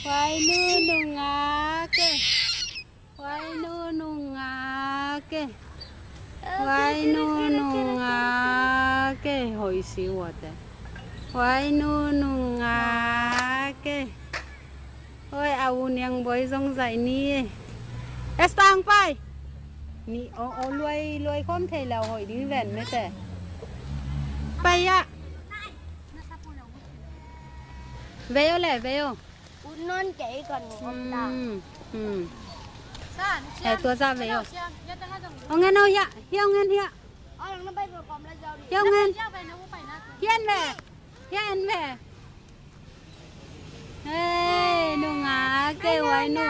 Quay nu nung ke. Quay nu nung ke. Quay nu nung ke. Hồi xíu à thế. Quay nu nung ke. Ôi áo niang bơi rong dậy ni. Estang pai. Ni ô luai không thể là hồi đi về nữa thế. Pai ạ. Về lẹ về non chạy còn không đào. Để tua ra về ông nghe nói ạ, hiếu nghe hiếu. Hiếu nghe. Hiên về, hiên về. Ê, nung kêu ai nu.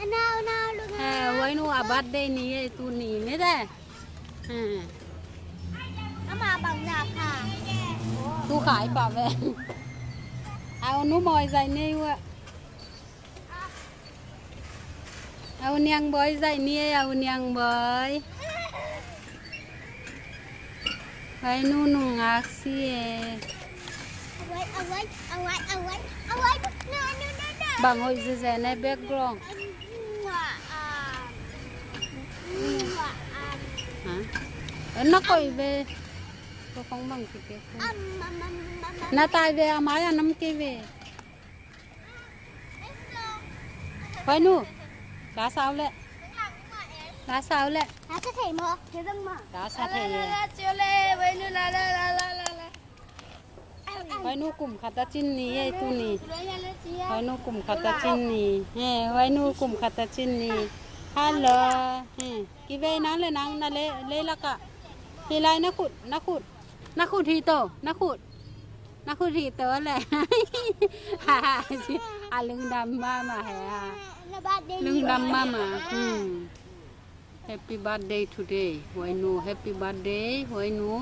Nào. Quay nu abad đây nè, tu nè nữa thế. Mà bằng nhạc hả? Tu khải bảo vệ. Áo nu mồi dậy nè ạ. Áo niang bơi dậy nè, áo niang bơi. Quay nu nung xì. Bằng hồi giờ này background. Hả? Nó coi về. Tôi không bằng thì kia. Nó tai về máy à nắm kia về. Quay nu. Đá sao lệ. Đá sao lệ. Đá sát thể mà. Đá sát thể. Quay nu cùng khát chín nì ấy tu nì. Quay nu cùng khát chín nì. Quay nu cùng khát chín nì. Hello. Kì về nó lên nắng nó lấy là cả. Thì lại nó khụt thì tổ nó khụt thì tớ lại. Lưng đầm mà hả? Lưng đầm mà. Happy birthday today. Quay nu happy birthday. Quay nu.